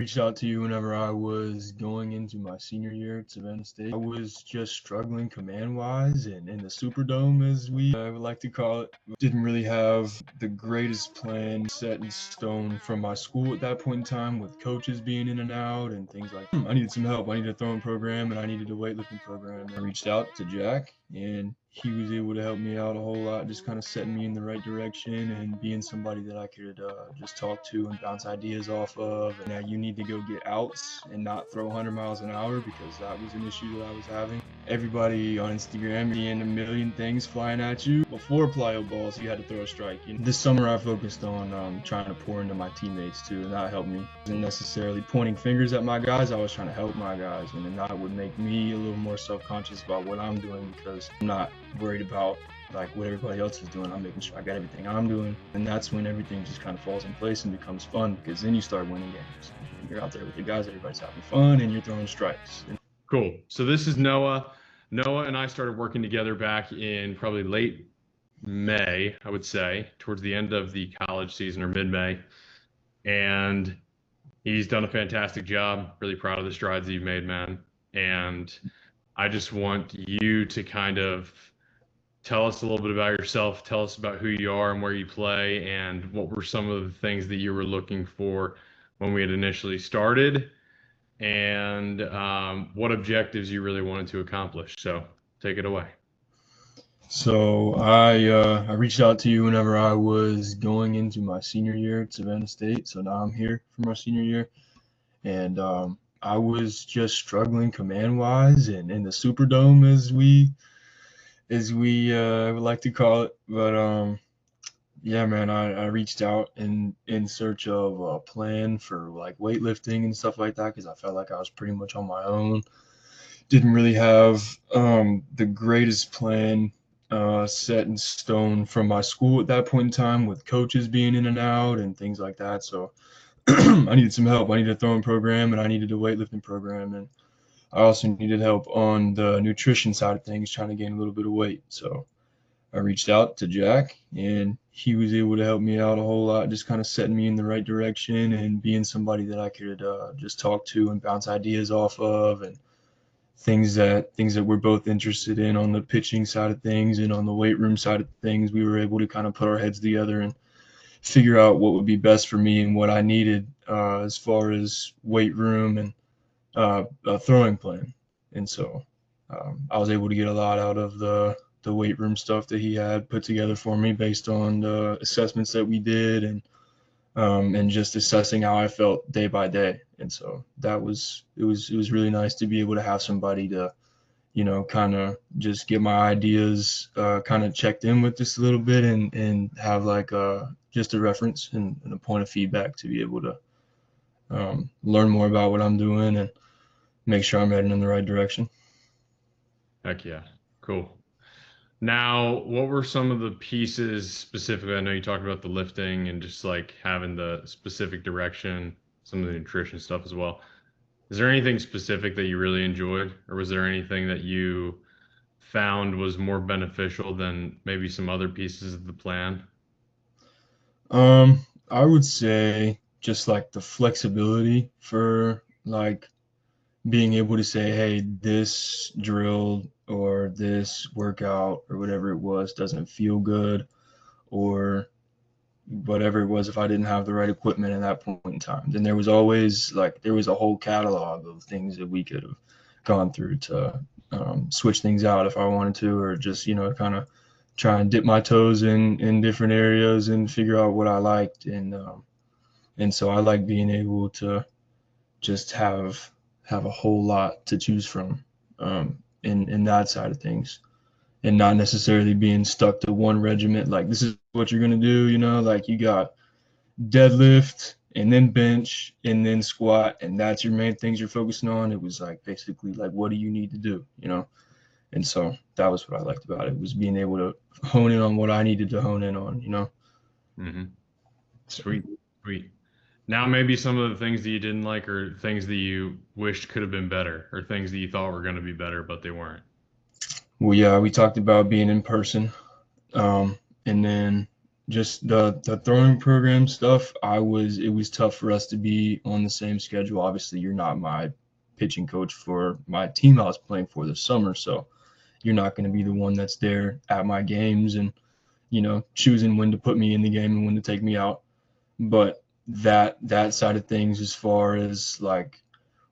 Reached out to you whenever I was going into my senior year at Savannah State. I was just struggling command-wise and in the Superdome, as we would like to call it. Didn't really have the greatest plan set in stone from my school at that point in time, with coaches being in and out and things like that. I needed some help. I needed a throwing program and I needed a weightlifting program. And I reached out to Jack, and he was able to help me out a whole lot, just kind of setting me in the right direction and being somebody that I could just talk to and bounce ideas off of. And now you need to go get outs and not throw 100 miles an hour, because that was an issue that I was having. Everybody on Instagram seeing a million things flying at you. Before plyo balls, you had to throw a strike. This summer I focused on trying to pour into my teammates too, and that helped me. I wasn't necessarily pointing fingers at my guys, I was trying to help my guys, and then that would make me a little more self-conscious about what I'm doing, because I'm not worried about like what everybody else is doing. I'm making sure I got everything I'm doing, and that's when everything just kind of falls in place and becomes fun, because then you start winning games. You're out there with the guys, everybody's having fun, and you're throwing strikes. Cool. So this is Noah. Noah and I started working together back in probably late May, I would say, towards the end of the college season or mid-May. And he's done a fantastic job. Really proud of the strides that you've made, man. And I just want you to kind of tell us a little bit about yourself. Tell us about who you are and where you play, and what were some of the things that you were looking for when we had initially started, and what objectives you really wanted to accomplish. So take it away. So I reached out to you whenever I was going into my senior year at Savannah State. So now I'm here for my senior year, and I was just struggling command-wise and in the Superdome, as we would like to call it. But yeah, man, I reached out in search of a plan for like weightlifting and stuff like that, because I felt like I was pretty much on my own. Didn't really have the greatest plan set in stone from my school at that point in time, with coaches being in and out and things like that. So I needed some help. I needed a throwing program and I needed a weightlifting program, and I also needed help on the nutrition side of things, trying to gain a little bit of weight. So I reached out to Jack, and he was able to help me out a whole lot, just kind of setting me in the right direction and being somebody that I could just talk to and bounce ideas off of, and things that we're both interested in on the pitching side of things and on the weight room side of things. We were able to kind of put our heads together and figure out what would be best for me and what I needed as far as weight room and a throwing plan. And so I was able to get a lot out of the weight room stuff that he had put together for me, based on the assessments that we did, and just assessing how I felt day by day. And so it was really nice to be able to have somebody to, kind of just get my ideas kind of checked in with just a little bit, and have like just a reference and a point of feedback to be able to learn more about what I'm doing and make sure I'm heading in the right direction. Heck yeah. Cool. Now, what were some of the pieces specifically? I know you talked about the lifting and just like having the specific direction, some of the nutrition stuff as well. Is there anything specific that you really enjoyed, or was there anything that you found was more beneficial than maybe some other pieces of the plan? I would say just like the flexibility for like being able to say, hey, this drill or this workout or whatever it was doesn't feel good, or whatever it was, if I didn't have the right equipment at that point in time. Then there was always there was a whole catalog of things that we could have gone through to switch things out if I wanted to, or just, kind of try and dip my toes in different areas and figure out what I liked. And so I like being able to just have a whole lot to choose from in that side of things, and not necessarily being stuck to one regiment. Like, this is what you're going to do, like you got deadlift and then bench and then squat, and that's your main things you're focusing on. It was like basically like, what do you need to do, And so that was what I liked about it, was being able to hone in on what I needed to hone in on, Mm-hmm. Sweet, sweet. Now, maybe some of the things that you didn't like, or things that you wished could have been better, or things that you thought were going to be better, but they weren't. Well, yeah, we talked about being in person, and then just the throwing program stuff. It was tough for us to be on the same schedule. Obviously, you're not my pitching coach for my team I was playing for this summer, so you're not going to be the one that's there at my games and choosing when to put me in the game and when to take me out. But that side of things, as far as like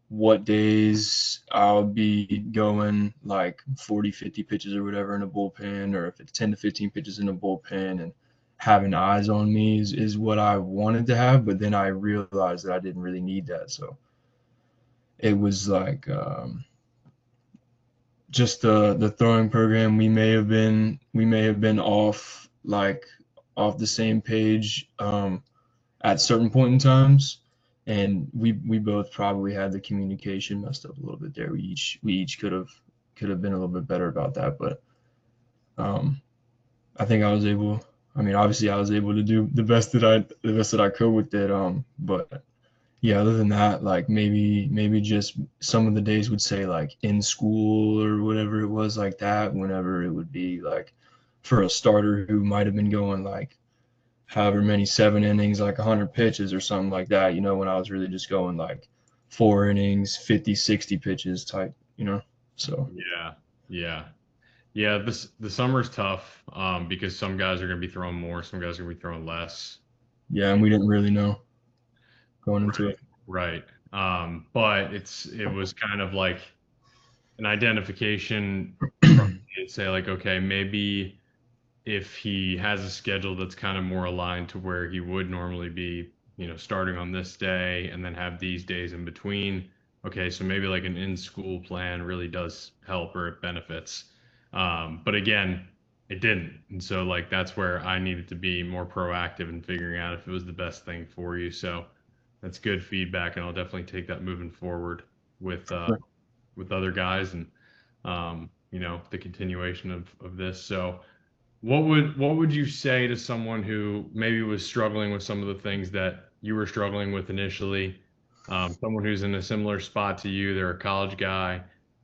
what days I'll be going like 40, 50 pitches or whatever in a bullpen, or if it's 10 to 15 pitches in a bullpen, and having eyes on me is what I wanted to have. But then I realized that I didn't really need that. So it was like just the throwing program. We may have been off the same page at certain point in times, and we both probably had the communication messed up a little bit there. We each could have been a little bit better about that, but um, I think I was able. I mean, obviously, I was able to do the best that I could with it. But yeah, other than that, like maybe just some of the days would say like in school or whatever it was like that. Whenever it would be like for a starter who might have been going like however many 7 innings, like 100 pitches or something like that, when I was really just going like 4 innings, 50, 60 pitches type. So, Yeah, yeah, yeah. The summer's tough because some guys are going to be throwing more, some guys are going to be throwing less. yeah, and we didn't really know going into Right, it. right. But it was kind of like an identification from to say like, okay, maybe if he has a schedule that's kind of more aligned to where he would normally be, starting on this day and then have these days in between. Okay, so maybe like an in-school plan really does help or it benefits. But again, it didn't. And so like that's where I needed to be more proactive in figuring out if it was the best thing for you. So that's good feedback, and I'll definitely take that moving forward with uh, Sure. with other guys and the continuation of this. So what would you say to someone who maybe was struggling with some of the things that you were struggling with initially? Someone who's in a similar spot to you, they're a college guy,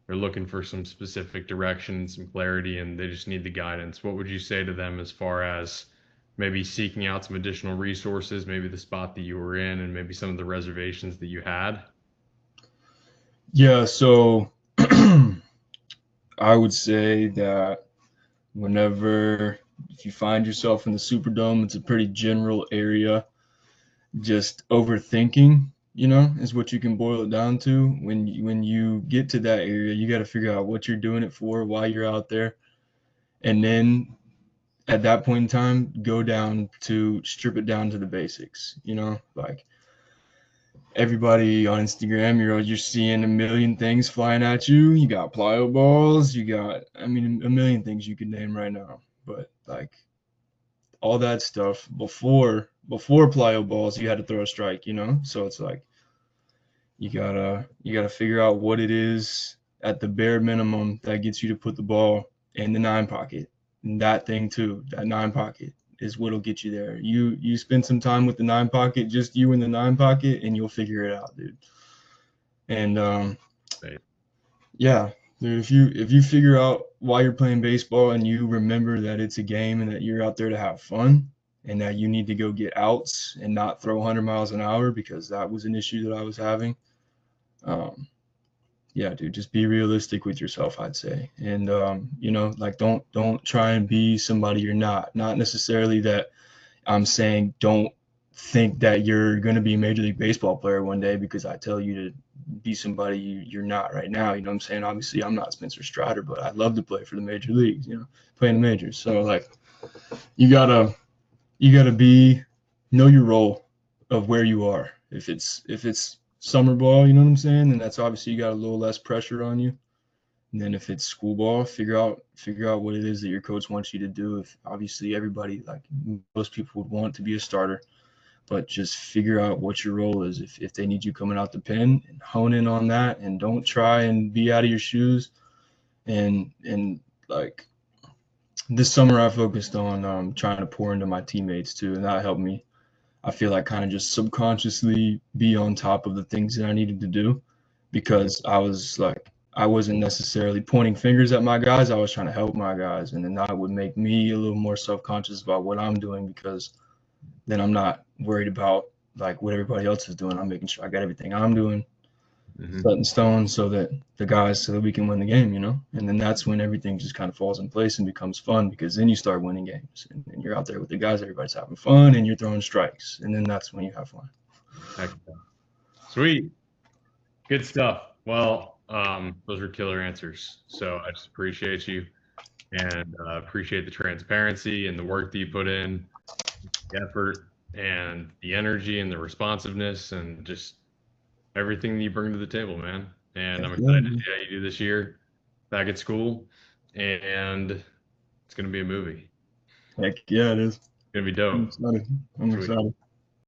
they're looking for some specific direction, some clarity, and they just need the guidance. What would you say to them as far as maybe seeking out some additional resources, maybe the spot that you were in, and maybe some of the reservations that you had? Yeah, so I would say that whenever if you find yourself in the Superdome, it's a pretty general area. Just overthinking, is what you can boil it down to. When you get to that area, you got to figure out what you're doing it for, why you're out there, and then at that point in time, go down to strip it down to the basics. Like everybody on Instagram, you're seeing a million things flying at you. You got plyo balls, you got, I mean, a million things you could name right now. But like all that stuff before plyo balls, you had to throw a strike. So it's like you gotta figure out what it is at the bare minimum that gets you to put the ball in the nine pocket. And that thing too, that nine pocket is what'll get you there. You spend some time with the nine pocket, just you in the nine pocket, and you'll figure it out, dude. And Right. yeah, dude, if you figure out why you're playing baseball and you remember that it's a game and that you're out there to have fun and that you need to go get outs and not throw 100 miles an hour, because that was an issue that I was having. Um, yeah, dude, just be realistic with yourself, I'd say. And like don't try and be somebody you're not. Not necessarily that I'm saying don't think that you're going to be a major league baseball player one day because I tell you to be somebody you're not right now. You know what I'm saying? Obviously, I'm not Spencer Strider, but I'd love to play for the major leagues, play in the majors. So like you gotta be know your role of where you are. If it's summer ball, you know what I'm saying, then that's obviously you got a little less pressure on you. And then if it's school ball, figure out what it is that your coach wants you to do. If obviously everybody, like most people, would want to be a starter, but just figure out what your role is. If they need you coming out the pen, and hone in on that, and don't try and be out of your shoes. And like this summer, I focused on trying to pour into my teammates too, and that helped me. I feel like kind of just subconsciously be on top of the things that I needed to do, because I was like I wasn't necessarily pointing fingers at my guys. I was trying to help my guys, and then that would make me a little more self-conscious about what I'm doing, because then I'm not worried about like what everybody else is doing. I'm making sure I got everything I'm doing Mm-hmm. set in stone, so that so that we can win the game, you know. And then that's when everything just kind of falls in place and becomes fun, because then you start winning games, and you're out there with the guys, everybody's having fun, and you're throwing strikes, and then that's when you have fun. Excellent. Sweet. Good stuff. Well, those were killer answers. So I just appreciate you and appreciate the transparency and the work that you put in, the effort and the energy and the responsiveness and just everything that you bring to the table, man. And Heck I'm yeah, excited to man. see how you do this year back at school. And it's going to be a movie. Heck yeah, it is. It's going to be I'm dope. excited. I'm Sweet. excited.